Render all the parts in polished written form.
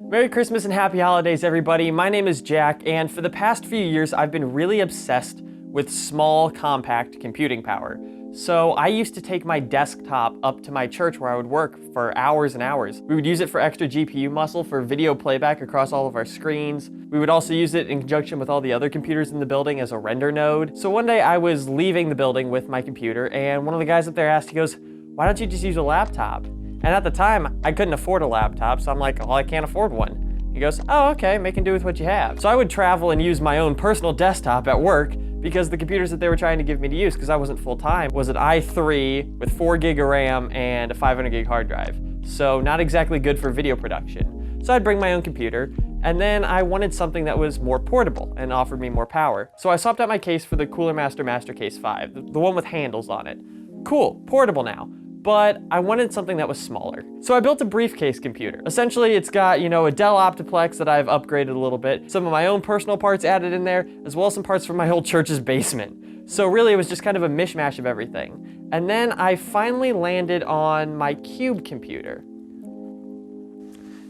Merry Christmas and Happy Holidays, everybody. My name is Jack, and for the past few years, I've been really obsessed with small, compact computing power. So I used to take my desktop up to my church where I would work for hours and hours. We would use it for extra GPU muscle for video playback across all of our screens. We would also use it in conjunction with all the other computers in the building as a render node. So one day I was leaving the building with my computer, and one of the guys up there asked, he goes, "Why don't you just use a laptop?" And at the time, I couldn't afford a laptop, so I'm like, well, I can't afford one. He goes, "Oh, okay, make and do with what you have." So I would travel and use my own personal desktop at work because the computers that they were trying to give me to use, because I wasn't full-time, was an i3 with 4 gig of RAM and a 500 gig hard drive. So not exactly good for video production. So I'd bring my own computer, and then I wanted something that was more portable and offered me more power. So I swapped out my case for the Cooler Master Master Case 5, the one with handles on it. Cool, portable now. But I wanted something that was smaller. So I built a briefcase computer. Essentially, it's got, a Dell Optiplex that I've upgraded a little bit, some of my own personal parts added in there, as well as some parts from my old church's basement. So really, it was just kind of a mishmash of everything. And then I finally landed on my Cube computer.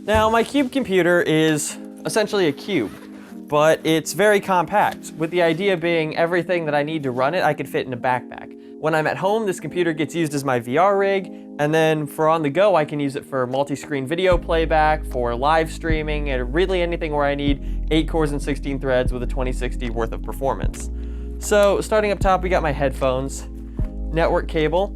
Now, my Cube computer is essentially a cube, but it's very compact, with the idea being everything that I need to run it, I could fit in a backpack. When I'm at home, this computer gets used as my VR rig, and then for on the go, I can use it for multi-screen video playback, for live streaming, and really anything where I need 8 cores and 16 threads with a 2060 worth of performance. So starting up top, we got my headphones, network cable,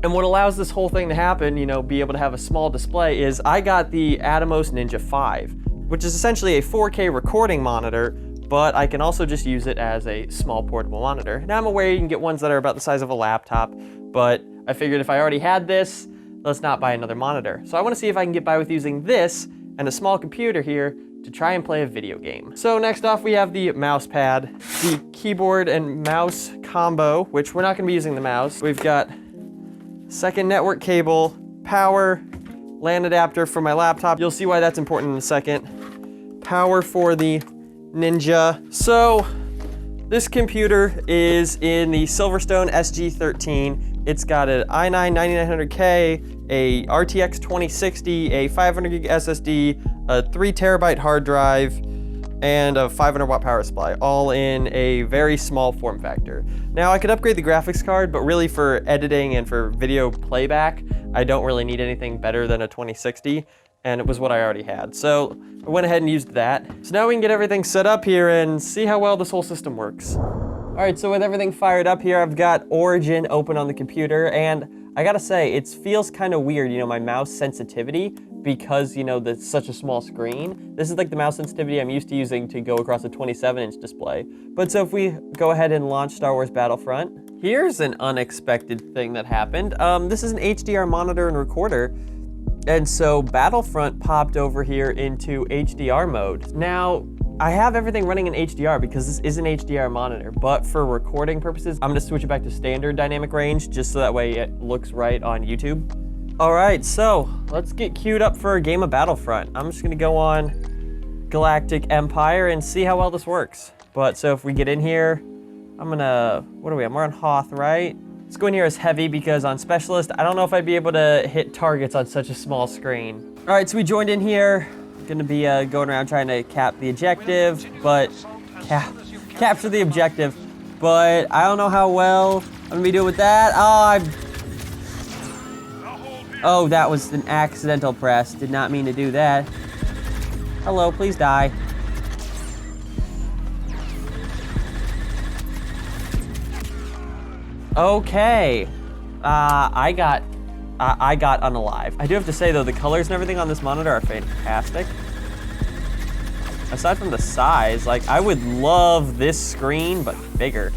and what allows this whole thing to happen, be able to have a small display, is I got the Atomos Ninja 5, which is essentially a 4K recording monitor, but I can also just use it as a small portable monitor. Now I'm aware you can get ones that are about the size of a laptop, but I figured if I already had this, let's not buy another monitor. So I want to see if I can get by with using this and a small computer here to try and play a video game. So next off, we have the mouse pad, the keyboard and mouse combo, which we're not going to be using the mouse. We've got second network cable, power, LAN adapter for my laptop. You'll see why that's important in a second. Power for the Ninja. So this computer is in the Silverstone SG13. It's got an i9-9900K, a RTX 2060, a 500 gig SSD, a 3 terabyte hard drive, and a 500 watt power supply, all in a very small form factor. Now I could upgrade the graphics card, but really for editing and for video playback, I don't really need anything better than a 2060. And it was what I already had. So I went ahead and used that. So now we can get everything set up here and see how well this whole system works. All right, so with everything fired up here, I've got Origin open on the computer, and I gotta say, it feels kind of weird, my mouse sensitivity, because, that's such a small screen. This is like the mouse sensitivity I'm used to using to go across a 27-inch display. But so if we go ahead and launch Star Wars Battlefront, here's an unexpected thing that happened. This is an HDR monitor and recorder. And so Battlefront popped over here into HDR mode. Now, I have everything running in HDR because this is an HDR monitor, but for recording purposes, I'm gonna switch it back to standard dynamic range just so that way it looks right on YouTube. All right, so let's get queued up for a game of Battlefront. I'm just gonna go on Galactic Empire and see how well this works. But so if we get in here, I'm gonna, what are we, we're on Hoth, right? Let's go in here as heavy because on Specialist, I don't know if I'd be able to hit targets on such a small screen. All right, so we joined in here. Gonna be going around trying to capture the objective, but I don't know how well I'm gonna be doing with that. Oh, that was an accidental press. Did not mean to do that. Hello, please die. Okay, I got unalive. I do have to say though, the colors and everything on this monitor are fantastic. Aside from the size, I would love this screen, but bigger.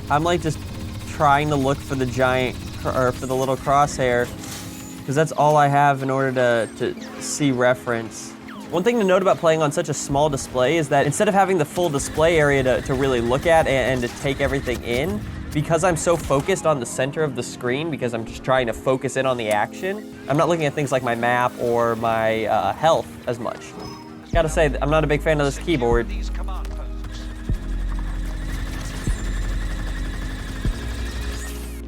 I'm just trying to look for the giant, or for the little crosshair, because that's all I have in order to see reference. One thing to note about playing on such a small display is that instead of having the full display area to really look at and to take everything in, because I'm so focused on the center of the screen, because I'm just trying to focus in on the action, I'm not looking at things like my map or my health as much. Gotta say, I'm not a big fan of this keyboard.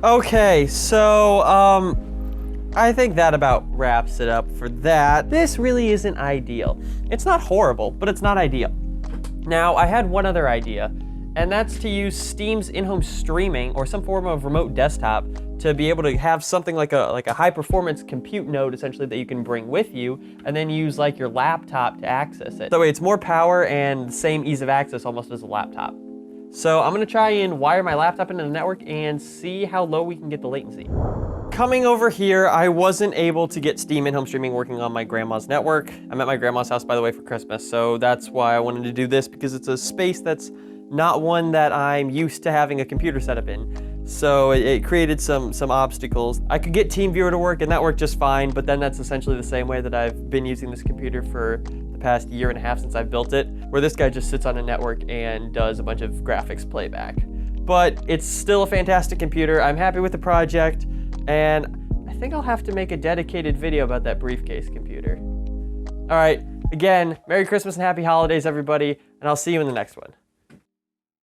Okay, so I think that about wraps it up for that. This really isn't ideal. It's not horrible, but it's not ideal. Now, I had one other idea, and that's to use Steam's in-home streaming or some form of remote desktop to be able to have something like a high-performance compute node, essentially, that you can bring with you, and then use like your laptop to access it. That way it's more power and the same ease of access almost as a laptop. So I'm gonna try and wire my laptop into the network and see how low we can get the latency. Coming over here, I wasn't able to get Steam in-home streaming working on my grandma's network. I'm at my grandma's house, by the way, for Christmas, so that's why I wanted to do this, because it's a space that's not one that I'm used to having a computer set up in. So it created some obstacles. I could get TeamViewer to work, and that worked just fine, but then that's essentially the same way that I've been using this computer for the past year and a half since I've built it, where this guy just sits on a network and does a bunch of graphics playback. But it's still a fantastic computer. I'm happy with the project, and I think I'll have to make a dedicated video about that briefcase computer. All right, again, Merry Christmas and Happy Holidays, everybody, and I'll see you in the next one.